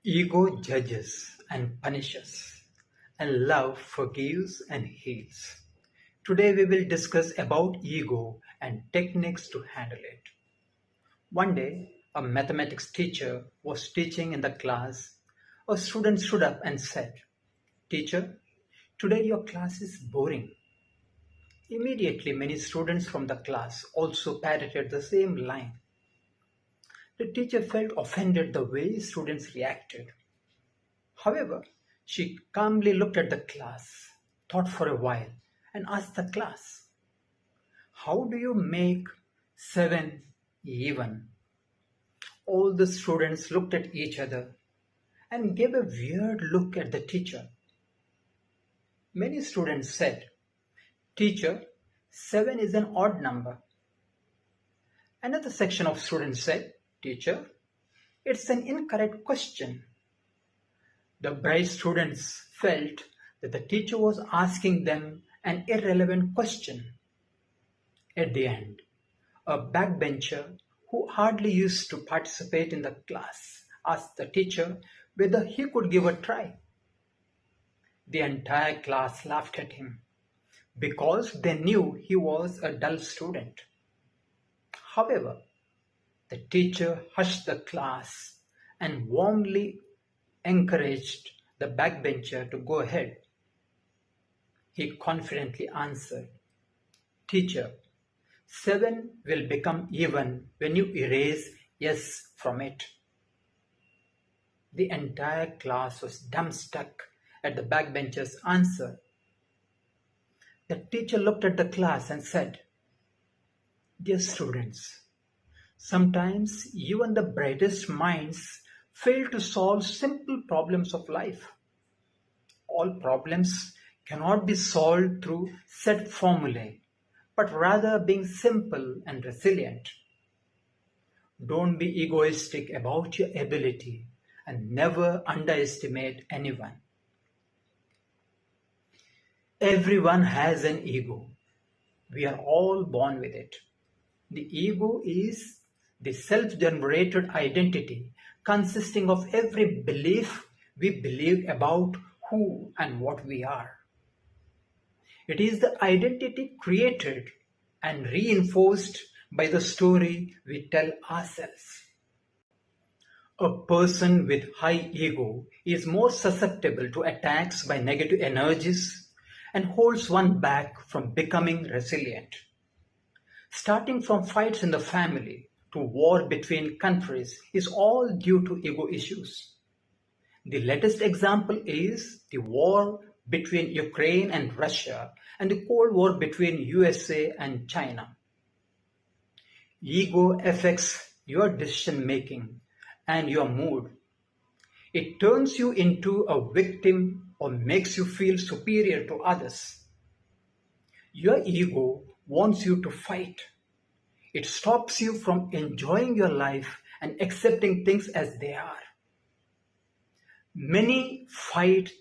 Ego judges and punishes, and love forgives and heals. Today we will discuss about ego and techniques to handle it. One day, a mathematics teacher was teaching in the class. A student stood up and said, "Teacher, today your class is boring." Immediately, many students from the class also parroted the same line. The teacher felt offended the way students reacted. However, she calmly looked at the class, thought for a while, and asked the class, "How do you make 7 even?" All the students looked at each other and gave a weird look at the teacher. Many students said, "Teacher, 7 is an odd number." Another section of students said, "Teacher, it's an incorrect question." The bright students felt that the teacher was asking them an irrelevant question. At the end, a backbencher who hardly used to participate in the class asked the teacher whether he could give a try. The entire class laughed at him because they knew he was a dull student. However, the teacher hushed the class and warmly encouraged the backbencher to go ahead. He confidently answered, "Teacher, 7 will become even when you erase yes from it." The entire class was dumbstruck at the backbencher's answer. The teacher looked at the class and said, "Dear students, sometimes even the brightest minds fail to solve simple problems of life. All problems cannot be solved through set formulae, but rather being simple and resilient. Don't be egoistic about your ability and never underestimate anyone." Everyone has an ego. We are all born with it. The ego is the self-generated identity consisting of every belief we believe about who and what we are. It is the identity created and reinforced by the story we tell ourselves. A person with high ego is more susceptible to attacks by negative energies and holds one back from becoming resilient. Starting from fights in the family to war between countries is all due to ego issues. The latest example is the war between Ukraine and Russia and the Cold War between USA and China. Ego affects your decision making and your mood. It turns you into a victim or makes you feel superior to others. Your ego wants you to fight. It stops you from enjoying your life and accepting things as they are. Many fight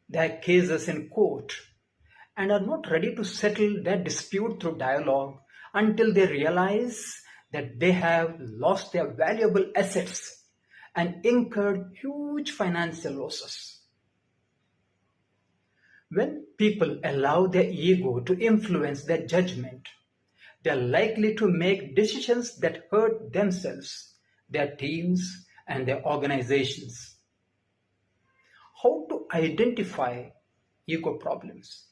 their cases in court and are not ready to settle their dispute through dialogue until they realize that they have lost their valuable assets and incurred huge financial losses. When people allow their ego to influence their judgment, they are likely to make decisions that hurt themselves, their teams, and their organizations. How to identify ego problems?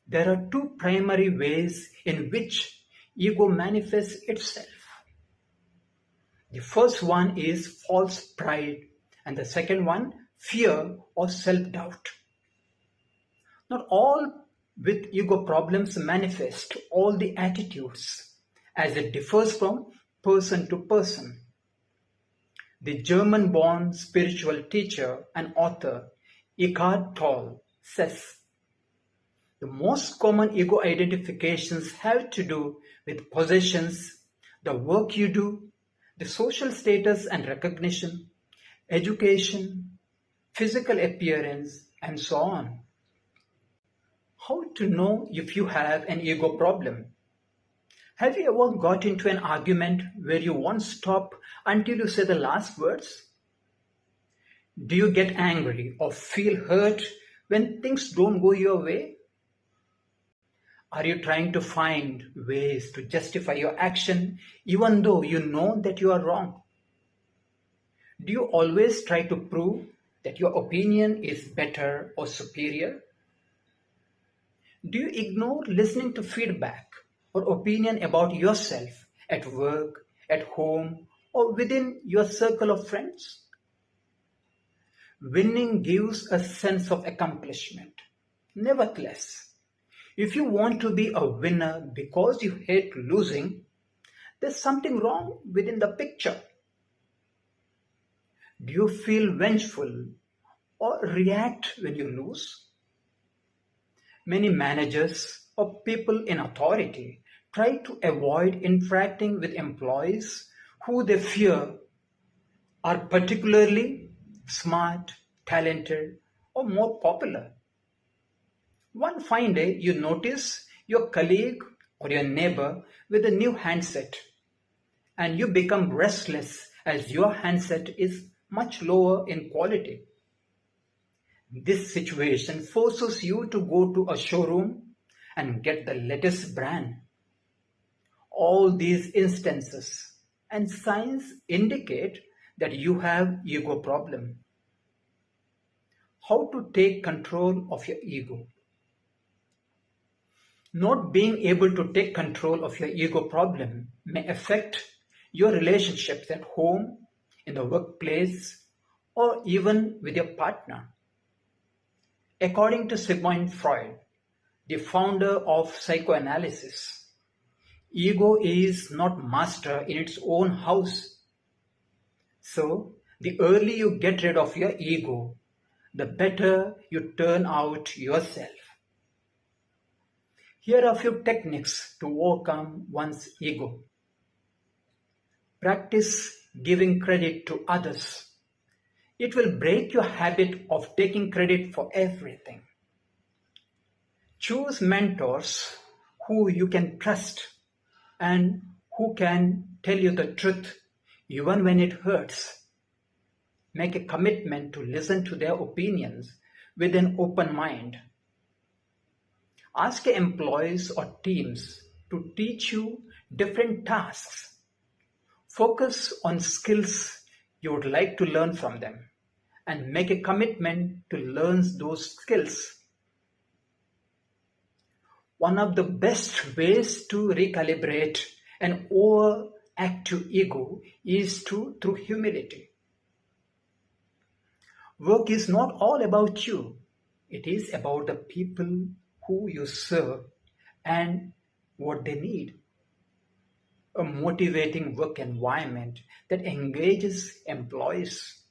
There are two primary ways in which ego manifests itself. The first one is false pride, and the second one, fear or self-doubt. Not all with ego problems manifest all the attitudes, as it differs from person to person. The German-born spiritual teacher and author Eckhart Tolle says, "The most common ego identifications have to do with possessions, the work you do, the social status and recognition, education, physical appearance, and so on." How to know if you have an ego problem? Have you ever got into an argument where you won't stop until you say the last words? Do you get angry or feel hurt when things don't go your way? Are you trying to find ways to justify your action even though you know that you are wrong? Do you always try to prove that your opinion is better or superior? Do you ignore listening to feedback or opinion about yourself at work, at home, or within your circle of friends? Winning gives a sense of accomplishment. Nevertheless, if you want to be a winner because you hate losing, there's something wrong within the picture. Do you feel vengeful or react when you lose? Many managers or people in authority try to avoid interacting with employees who they fear are particularly smart, talented, or more popular. One fine day, you notice your colleague or your neighbor with a new handset, and you become restless as your handset is much lower in quality. This situation forces you to go to a showroom and get the latest brand. All these instances and signs indicate that you have ego problem. How to take control of your ego? Not being able to take control of your ego problem may affect your relationships at home, in the workplace, or even with your partner. According to Sigmund Freud, the founder of psychoanalysis, ego is not master in its own house. So, the earlier you get rid of your ego, the better you turn out yourself. Here are a few techniques to overcome one's ego. Practice giving credit to others. It will break your habit of taking credit for everything. Choose mentors who you can trust and who can tell you the truth even when it hurts. Make a commitment to listen to their opinions with an open mind. Ask employees or teams to teach you different tasks. Focus on skills you would like to learn from them and make a commitment to learn those skills. One of the best ways to recalibrate an overactive ego is through humility. Work is not all about you. It is about the people who you serve and what they need. A motivating work environment that engages employees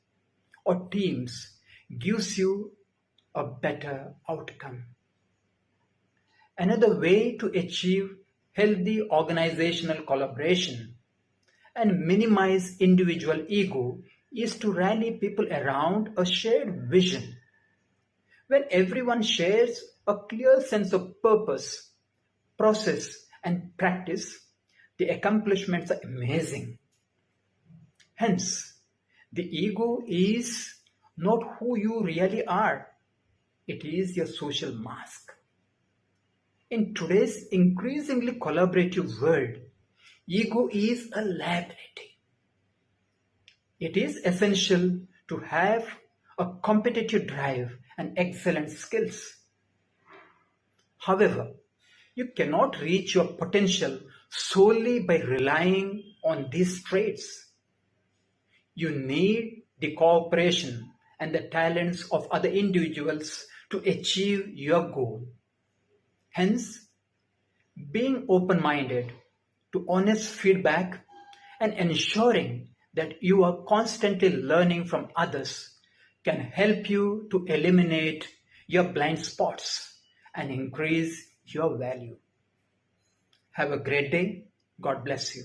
or teams gives you a better outcome. Another way to achieve healthy organizational collaboration and minimize individual ego is to rally people around a shared vision. When everyone shares a clear sense of purpose, process, and practice, the accomplishments are amazing. Hence, the ego is not who you really are. It is your social mask. In today's increasingly collaborative world, ego is a liability. It is essential to have a competitive drive and excellent skills. However, you cannot reach your potential solely by relying on these traits. You need the cooperation and the talents of other individuals to achieve your goal. Hence, being open-minded to honest feedback and ensuring that you are constantly learning from others can help you to eliminate your blind spots and increase your value. Have a great day. God bless you.